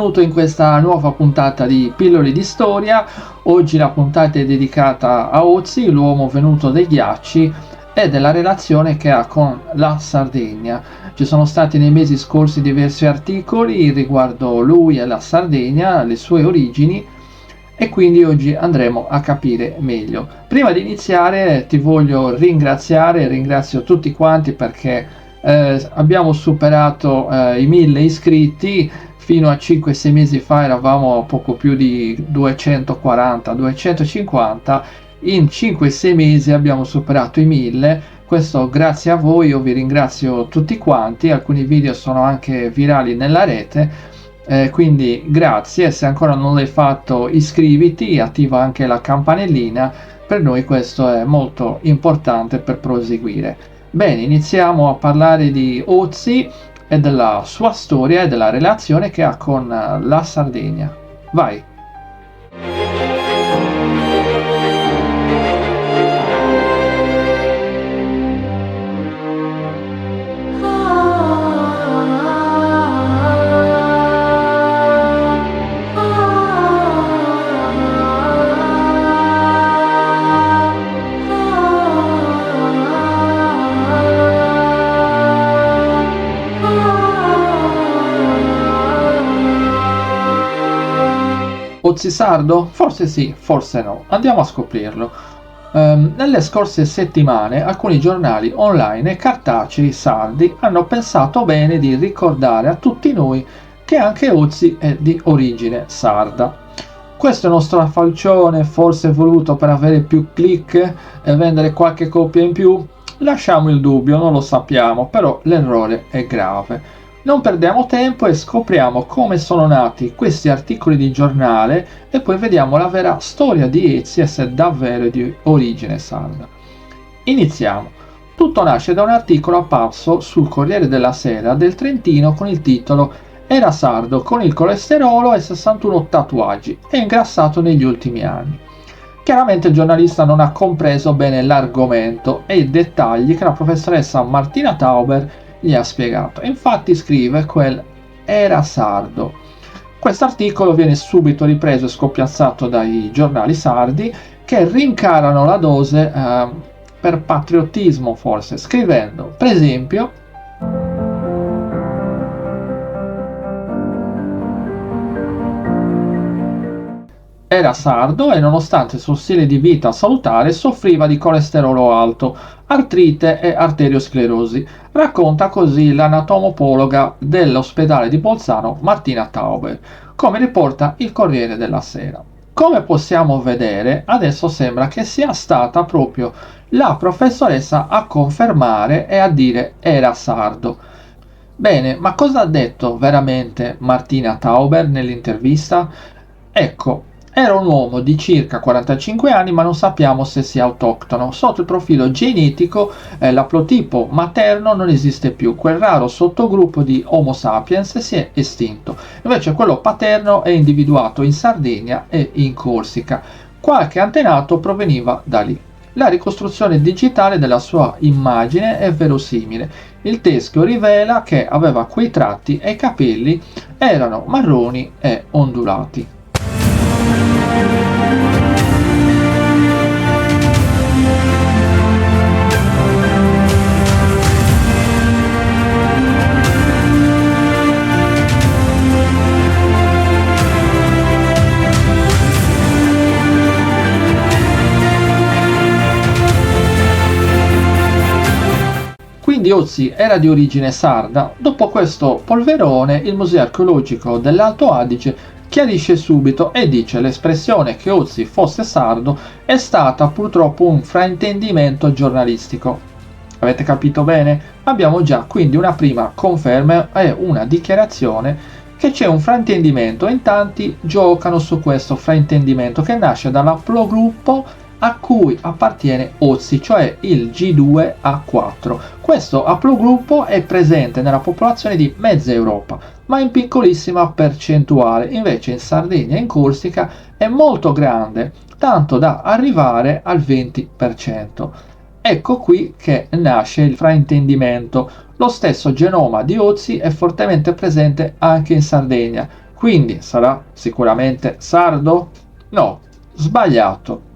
benvenuto in questa nuova puntata di Pillole di Storia. Oggi la puntata è dedicata a Ozzy, l'uomo venuto dai ghiacci, e della relazione che ha con la Sardegna. Ci sono stati nei mesi scorsi diversi articoli riguardo lui e la Sardegna, le sue origini, e quindi oggi andremo a capire meglio. Prima di iniziare ti voglio ringrazio tutti quanti perché abbiamo superato i 1000 iscritti. Fino a 5-6 mesi fa eravamo poco più di 240-250. In 5-6 mesi abbiamo superato i 1000. Questo grazie a voi, io vi ringrazio tutti quanti. Alcuni video sono anche virali nella rete, quindi grazie. Se ancora non l'hai fatto, iscriviti, attiva anche la campanellina. Per noi questo è molto importante per proseguire. Bene, iniziamo a parlare di Ozzy e della sua storia e della relazione che ha con la Sardegna. Vai! Ozzy sardo? Forse sì, forse no. Andiamo a scoprirlo. Nelle scorse settimane alcuni giornali online e cartacei sardi hanno pensato bene di ricordare a tutti noi che anche Ozzy è di origine sarda. Questo è uno strafalcione, forse voluto per avere più click e vendere qualche copia in più? Lasciamo il dubbio, non lo sappiamo, però l'errore è grave. Non perdiamo tempo e scopriamo come sono nati questi articoli di giornale e poi vediamo la vera storia di Ozzy e se è davvero di origine sarda. Iniziamo. Tutto nasce da un articolo apparso sul Corriere della Sera del Trentino con il titolo "Era sardo con il colesterolo e 61 tatuaggi e ingrassato negli ultimi anni". Chiaramente il giornalista non ha compreso bene l'argomento e i dettagli che la professoressa Martina Tauber gli ha spiegato. Infatti scrive quel "era sardo". Questo articolo viene subito ripreso e scoppiazzato dai giornali sardi che rincarano la dose per patriottismo, forse, scrivendo per esempio: era sardo e nonostante il suo stile di vita salutare soffriva di colesterolo alto, artrite e arteriosclerosi. Racconta così l'anatomopologa dell'ospedale di Bolzano Martina Tauber, come riporta il Corriere della Sera. Come possiamo vedere, adesso sembra che sia stata proprio la professoressa a confermare e a dire era sardo. Bene, ma cosa ha detto veramente Martina Tauber nell'intervista? Ecco, era un uomo di circa 45 anni, ma non sappiamo se sia autoctono. Sotto il profilo genetico, l'aplotipo materno non esiste più. Quel raro sottogruppo di Homo sapiens si è estinto. Invece quello paterno è individuato in Sardegna e in Corsica. Qualche antenato proveniva da lì. La ricostruzione digitale della sua immagine è verosimile. Il teschio rivela che aveva quei tratti e i capelli erano marroni e ondulati. Quindi Ozzy era di origine sarda. Dopo questo polverone, il Museo Archeologico dell'Alto Adige chiarisce subito e dice: l'espressione che Ozzy fosse sardo è stata purtroppo un fraintendimento giornalistico. Avete capito bene? Abbiamo già quindi una prima conferma e una dichiarazione che c'è un fraintendimento, e in tanti giocano su questo fraintendimento che nasce dall'aplogruppo a cui appartiene Ozzy, cioè il G2A4. Questo aplogruppo è presente nella popolazione di mezza Europa, ma in piccolissima percentuale. Invece in Sardegna e in Corsica è molto grande, tanto da arrivare al 20%. Ecco qui che nasce il fraintendimento. Lo stesso genoma di Ozzy è fortemente presente anche in Sardegna, Quindi sarà sicuramente sardo? No, sbagliato.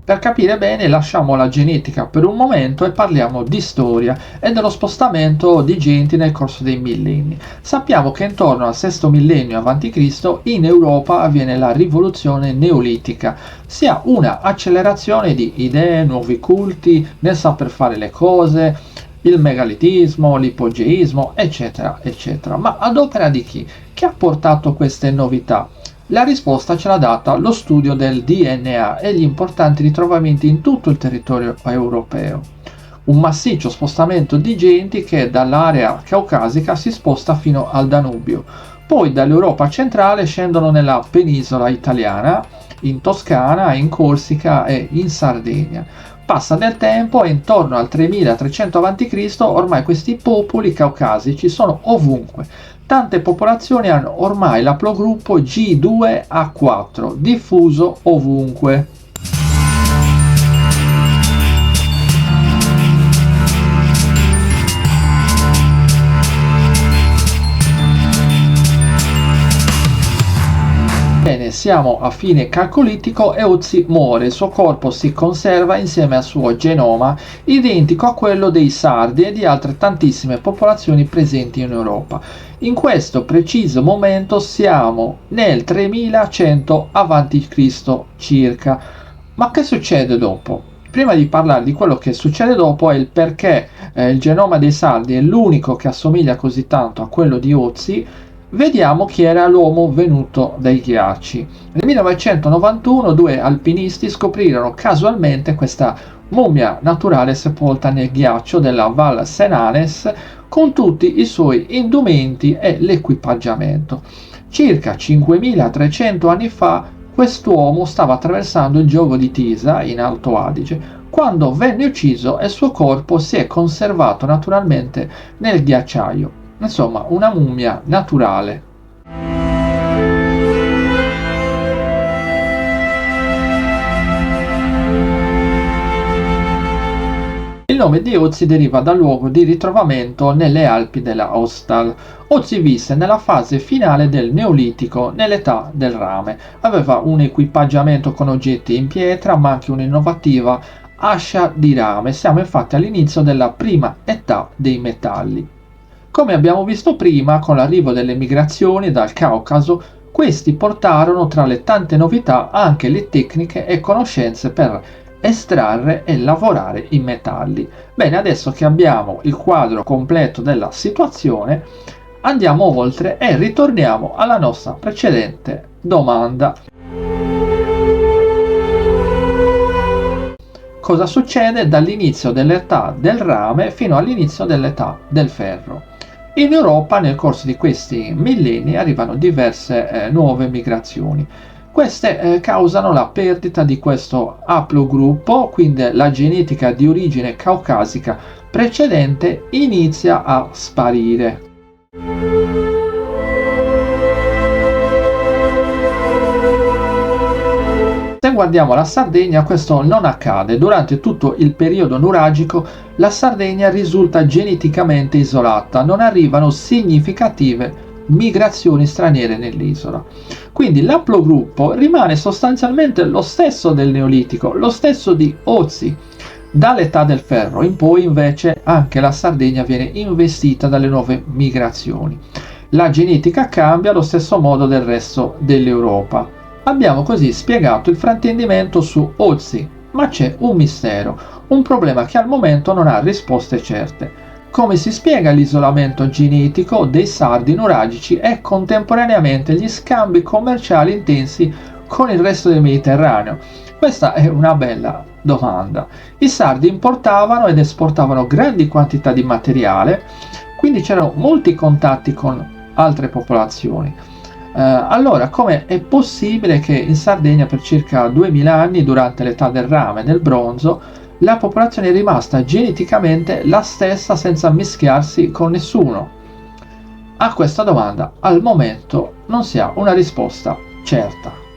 Per capire bene lasciamo la genetica per un momento e parliamo di storia e dello spostamento di genti nel corso dei millenni. Sappiamo che intorno al VI millennio a.C. in Europa avviene la rivoluzione neolitica, sia una accelerazione di idee, nuovi culti, nel saper fare le cose, il megalitismo, l'ipogeismo, eccetera, eccetera. Ma ad opera di chi? Chi ha portato queste novità? La risposta ce l'ha data lo studio del DNA e gli importanti ritrovamenti in tutto il territorio europeo. Un massiccio spostamento di genti che dall'area caucasica si sposta fino al Danubio. Poi dall'Europa centrale scendono nella penisola italiana, in Toscana, in Corsica e in Sardegna. Passa del tempo e intorno al 3300 a.C. ormai questi popoli caucasici sono ovunque. Tante popolazioni hanno ormai l'aplogruppo G2A4 diffuso ovunque. Bene, siamo a fine calcolitico e Ötzi muore, il suo corpo si conserva insieme al suo genoma, identico a quello dei Sardi e di altre tantissime popolazioni presenti in Europa. In questo preciso momento siamo nel 3100 a.C. circa. Ma che succede dopo? Prima di parlare di quello che succede dopo e il perché il genoma dei Sardi è l'unico che assomiglia così tanto a quello di Ötzi, vediamo chi era l'uomo venuto dai ghiacci. Nel 1991 due alpinisti scoprirono casualmente questa mummia naturale sepolta nel ghiaccio della Val Senanes con tutti i suoi indumenti e l'equipaggiamento. Circa 5300 anni fa quest'uomo stava attraversando il giogo di Tisa in Alto Adige quando venne ucciso e il suo corpo si è conservato naturalmente nel ghiacciaio. Insomma, una mummia naturale. Il nome di Ötzi deriva dal luogo di ritrovamento nelle Alpi della Ostal. Ötzi visse nella fase finale del Neolitico, nell'età del rame. Aveva un equipaggiamento con oggetti in pietra, ma anche un'innovativa ascia di rame. Siamo infatti all'inizio della prima età dei metalli. Come abbiamo visto prima, con l'arrivo delle migrazioni dal Caucaso, questi portarono tra le tante novità anche le tecniche e conoscenze per estrarre e lavorare i metalli. Bene, adesso che abbiamo il quadro completo della situazione, andiamo oltre e ritorniamo alla nostra precedente domanda. Cosa succede dall'inizio dell'età del rame fino all'inizio dell'età del ferro? In Europa nel corso di questi millenni arrivano diverse nuove migrazioni. Queste causano la perdita di questo haplogruppo, quindi la genetica di origine caucasica precedente inizia a sparire. Se guardiamo la Sardegna, questo non accade. Durante tutto il periodo nuragico la Sardegna risulta geneticamente isolata, non arrivano significative migrazioni straniere nell'isola. Quindi l'aplogruppo rimane sostanzialmente lo stesso del Neolitico, lo stesso di Ötzi. Dall'età del ferro in poi invece anche la Sardegna viene investita dalle nuove migrazioni. La genetica cambia allo stesso modo del resto dell'Europa. Abbiamo così spiegato il fraintendimento su Ötzi, ma c'è un mistero, un problema che al momento non ha risposte certe. Come si spiega l'isolamento genetico dei sardi nuragici e contemporaneamente gli scambi commerciali intensi con il resto del Mediterraneo? Questa è una bella domanda. I sardi importavano ed esportavano grandi quantità di materiale, quindi c'erano molti contatti con altre popolazioni. Allora, come è possibile che in Sardegna per circa 2000 anni, durante l'età del rame e del bronzo, la popolazione è rimasta geneticamente la stessa senza mischiarsi con nessuno? A questa domanda al momento non si ha una risposta certa.